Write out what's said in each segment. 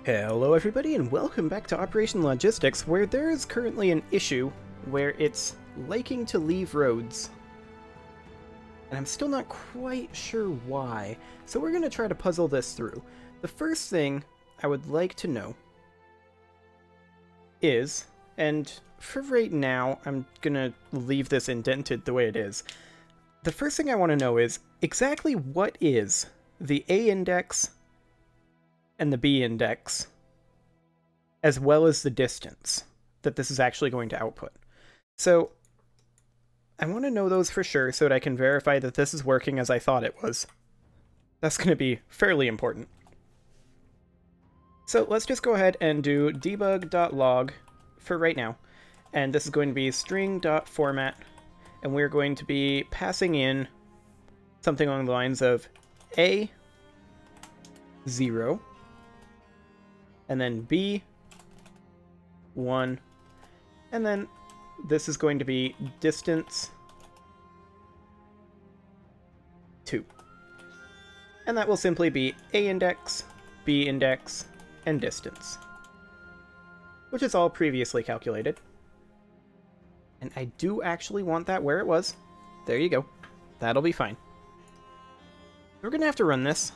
Hello everybody and welcome back to Operation Logistics, where there is currently an issue where it's liking to leave roads. And I'm still not quite sure why, so we're going to try to puzzle this through. The first thing I would like to know is, and for right now I'm going to leave this indented the way it is, the first thing I want to know is exactly what is the A index and the B index, as well as the distance that this is actually going to output. So I want to know those for sure so that I can verify that this is working as I thought it was. That's going to be fairly important. So let's just go ahead and do debug.log for right now. And this is going to be string.format, and we're going to be passing in something along the lines of A0, and then B1, and then this is going to be distance 2. And that will simply be A index, B index, and distance, which is all previously calculated. And I do actually want that where it was. There you go. That'll be fine. We're going to have to run this,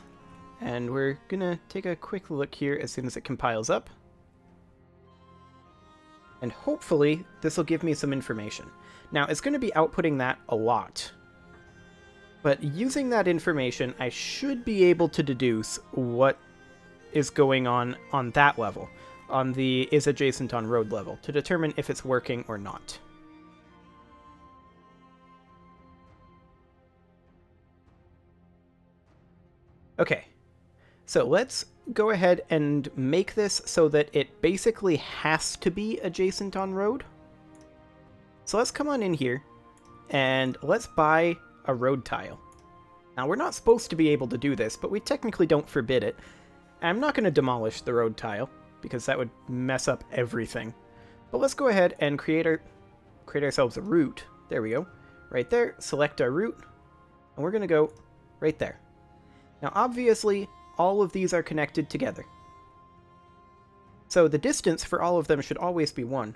and we're going to take a quick look here as soon as it compiles up. And hopefully this will give me some information. Now, it's going to be outputting that a lot. But using that information, I should be able to deduce what is going on that level, on the is adjacent on road level, to determine if it's working or not. Okay, so let's go ahead and make this so that it basically has to be adjacent on road. So let's come on in here and let's buy a road tile. Now, we're not supposed to be able to do this, but we technically don't forbid it. I'm not going to demolish the road tile because that would mess up everything. But let's go ahead and create ourselves a route. There we go. Right there, select our route, and we're going to go right there. Now, obviously, all of these are connected together. So the distance for all of them should always be 1,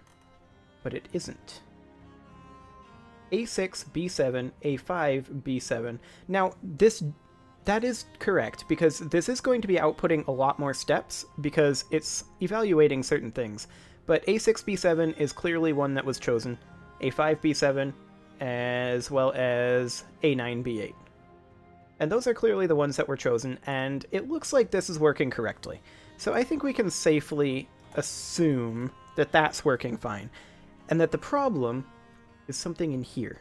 but it isn't. A6, B7, A5, B7. Now, that is correct, because this is going to be outputting a lot more steps, because it's evaluating certain things. But A6, B7 is clearly one that was chosen, A5, B7, as well as A9, B8. And those are clearly the ones that were chosen, and it looks like this is working correctly. So I think we can safely assume that that's working fine, and that the problem is something in here.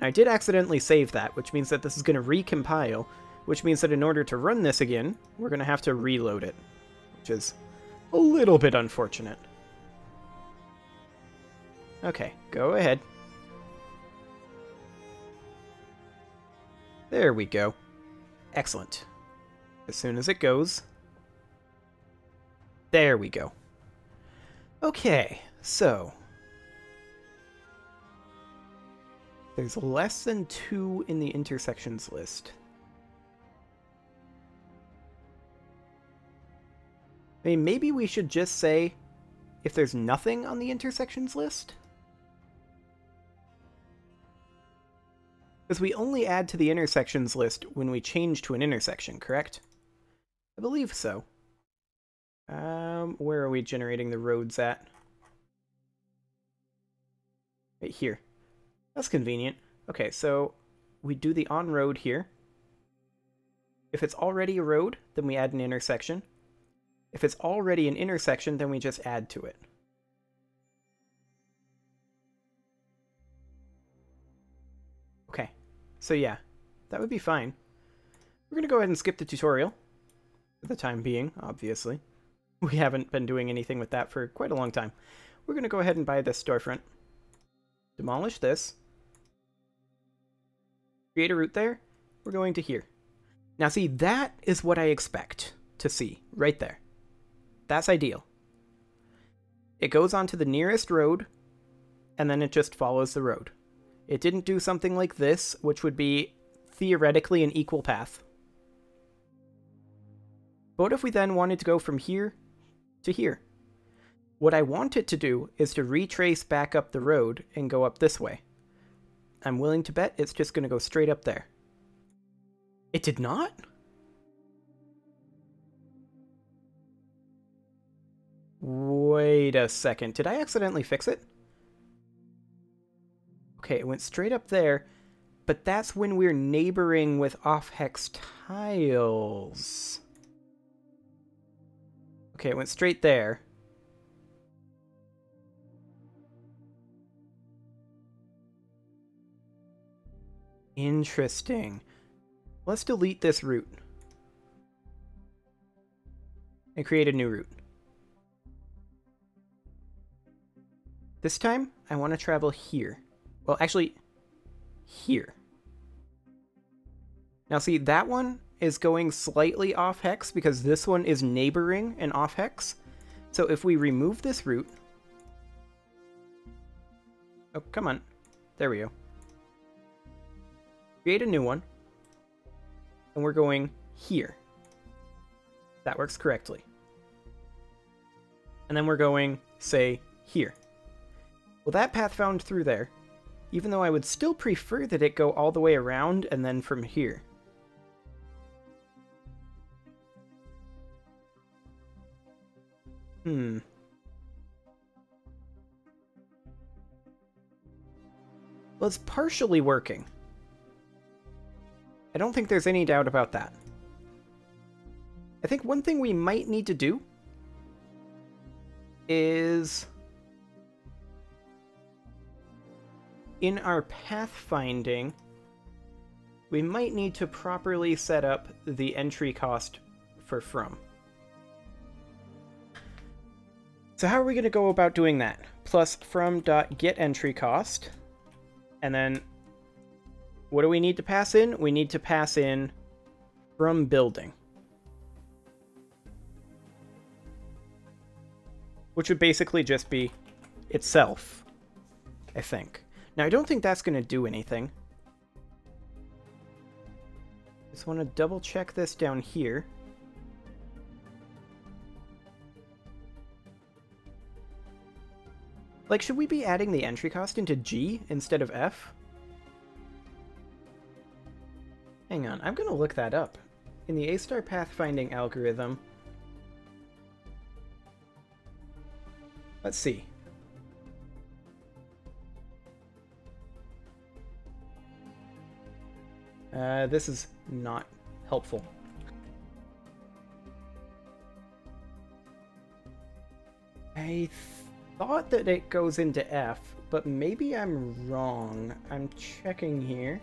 Now, I did accidentally save that, which means that this is going to recompile, which means that in order to run this again, we're going to have to reload it, which is a little bit unfortunate. Okay, go ahead. There we go. Excellent. As soon as it goes. There we go. Okay, so there's less than 2 in the intersections list. I mean, maybe we should just say if there's nothing on the intersections list? Because we only add to the intersections list when we change to an intersection, correct? I believe so. Where are we generating the roads at? Right here. That's convenient. Okay, so we do the on-road here. If it's already a road, then we add an intersection. If it's already an intersection, then we just add to it. Okay, so yeah, that would be fine. We're going to go ahead and skip the tutorial for the time being, obviously. We haven't been doing anything with that for quite a long time. We're going to go ahead and buy this storefront. Demolish this. Create a route there. We're going to here. Now see, that is what I expect to see right there. That's ideal. It goes onto the nearest road, and then it just follows the road. It didn't do something like this, which would be theoretically an equal path. But what if we then wanted to go from here to here? What I want it to do is to retrace back up the road and go up this way. I'm willing to bet it's just going to go straight up there. It did not? Wait a second. Did I accidentally fix it? Okay, it went straight up there, but that's when we're neighboring with off-hex tiles. Okay, it went straight there. Interesting. Let's delete this route and create a new route. This time, I want to travel here. Well, actually, here. Now see, that one is going slightly off hex because this one is neighboring an off hex. So if we remove this route... Oh, come on. There we go. Create a new one. And we're going here. That works correctly. And then we're going, say, here. Well, that path found through there, even though I would still prefer that it go all the way around and then from here. Well, it's partially working. I don't think there's any doubt about that. I think one thing we might need to do is... in our pathfinding, we might need to properly set up the entry cost for from. So how are we going to go about doing that? Plus from.getEntryCost, and then what do we need to pass in? We need to pass in from building, which would basically just be itself, I think. Now, I don't think that's going to do anything. Just want to double check this down here. Like, should we be adding the entry cost into G instead of F? Hang on, I'm going to look that up. In the A-star pathfinding algorithm... Let's see. This is not helpful. I thought that it goes into F, but maybe I'm wrong. I'm checking here.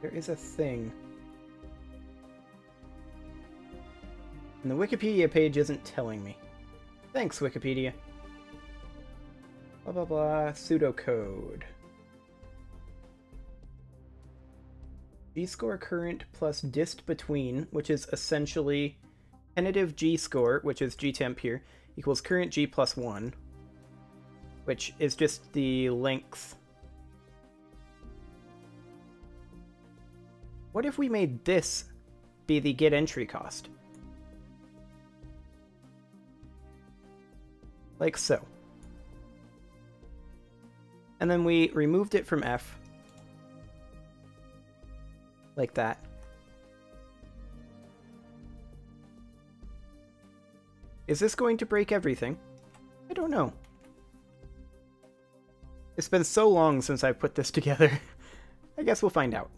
There is a thing. And the Wikipedia page isn't telling me. Thanks, Wikipedia. Blah blah blah, pseudocode. G-score current plus dist between, which is essentially tentative G-score, which is G-temp here, equals current G plus 1, which is just the length. What if we made this be the get entry cost? Like so. And then we removed it from F. Like that. Is this going to break everything? I don't know. It's been so long since I've put this together. I guess we'll find out.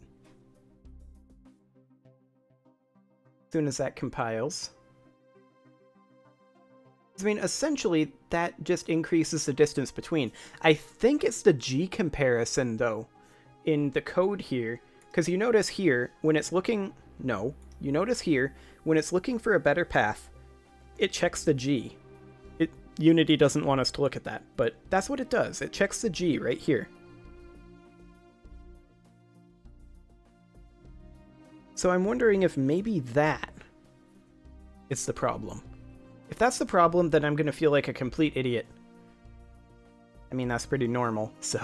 As soon as that compiles. I mean, essentially, that just increases the distance between. I think it's the G comparison, though, in the code here. Because you notice here, when it's looking... No. You notice here, when it's looking for a better path, it checks the G. Unity doesn't want us to look at that, but that's what it does. It checks the G right here. So I'm wondering if maybe that is the problem. If that's the problem, then I'm going to feel like a complete idiot. I mean, that's pretty normal, so...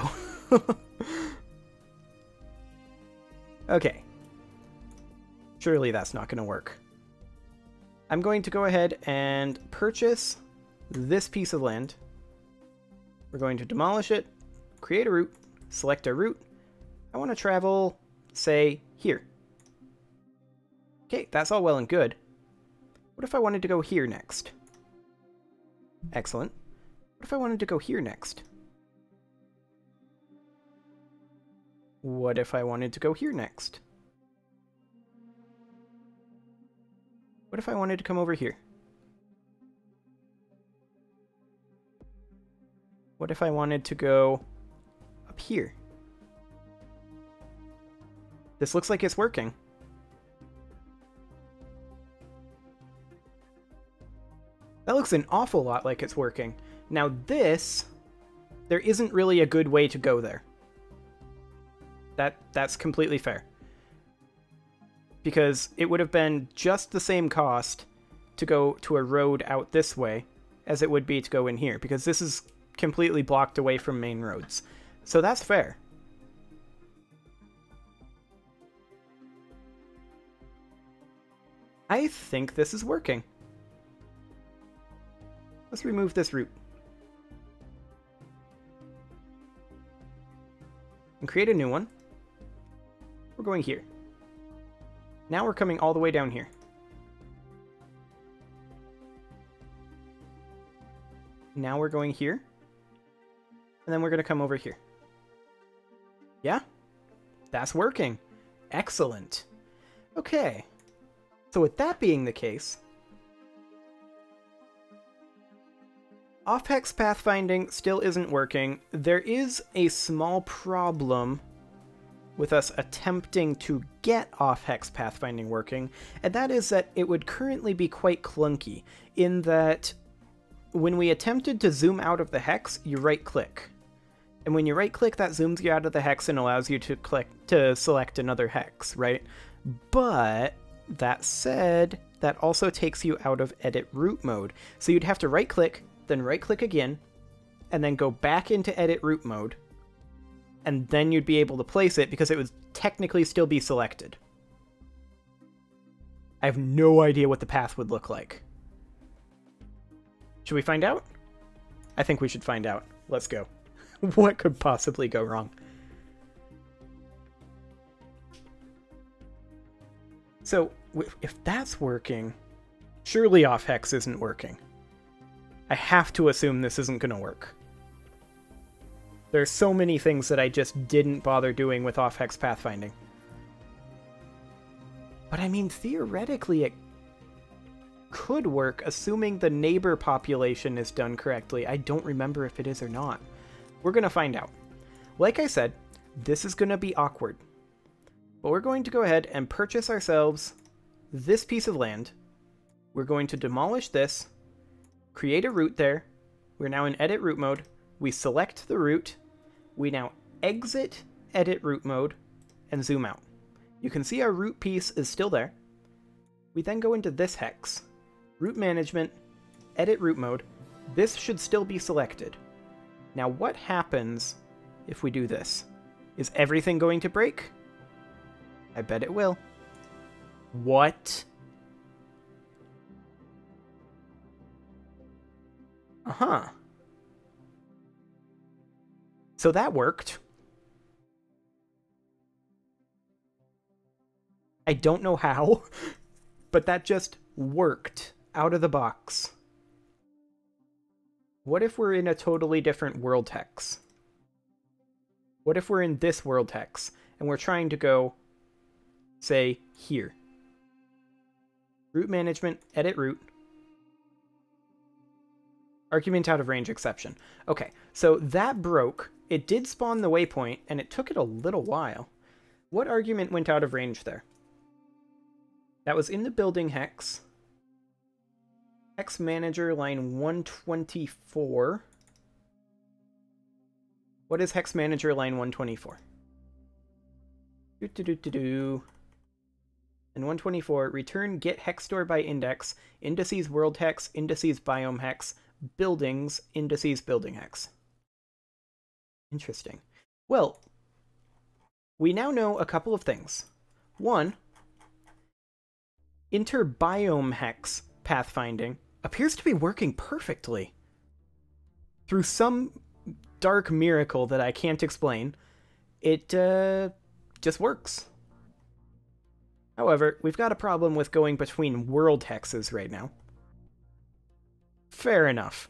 Okay. Surely that's not going to work. I'm going to go ahead and purchase this piece of land. We're going to demolish it, create a route, select a route. I want to travel, say, here. Okay, that's all well and good. What if I wanted to go here next? Excellent. What if I wanted to go here next? What if I wanted to go here next? What if I wanted to come over here? What if I wanted to go up here? This looks like it's working. That looks an awful lot like it's working. Now this, there isn't really a good way to go there. That's completely fair. Because it would have been just the same cost to go to a road out this way as it would be to go in here, because this is completely blocked away from main roads. So that's fair. I think this is working. Let's remove this route. And create a new one. We're going here. Now we're coming all the way down here. Now we're going here. And then we're going to come over here. Yeah? That's working. Excellent. Okay. So with that being the case, off-hex pathfinding still isn't working. There is a small problem with us attempting to get off-hex pathfinding working, and that is that it would currently be quite clunky, in that when we attempted to zoom out of the hex, you right-click. And when you right-click, that zooms you out of the hex and allows you to select another hex, right? But that said, that also takes you out of edit route mode. So you'd have to right-click, then right-click again, and then go back into edit route mode, and then you'd be able to place it because it would technically still be selected. I have no idea what the path would look like. Should we find out? I think we should find out. Let's go. What could possibly go wrong? So, if that's working, surely off-hex isn't working. I have to assume this isn't going to work. There's so many things that I just didn't bother doing with off-hex pathfinding. But I mean, theoretically it could work, assuming the neighbor population is done correctly. I don't remember if it is or not. We're going to find out. Like I said, this is going to be awkward. But we're going to go ahead and purchase ourselves this piece of land. We're going to demolish this, create a route there. We're now in edit route mode. We select the route. We now exit edit route mode and zoom out. You can see our route piece is still there. We then go into this hex. Route management, edit route mode. This should still be selected. Now what happens if we do this? Is everything going to break? I bet it will. What? Uh-huh. So that worked. I don't know how, but that just worked out of the box. What if we're in a totally different world hex? What if we're in this world hex and we're trying to go, say, here? Route management, edit route. Argument out of range exception. Okay, so that broke. It did spawn the waypoint, and it took it a little while. What argument went out of range there? That was in the building hex. Hex manager line 124. What is hex manager line 124? And 124, return get hex store by index, indices world hex, indices biome hex, buildings, indices building hex. Interesting. Well, we now know a couple of things. One, interbiome hex pathfinding appears to be working perfectly. Through some dark miracle that I can't explain, it just works. However, we've got a problem with going between world hexes right now. Fair enough.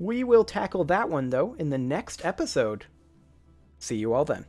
We will tackle that one, though, in the next episode. See you all then.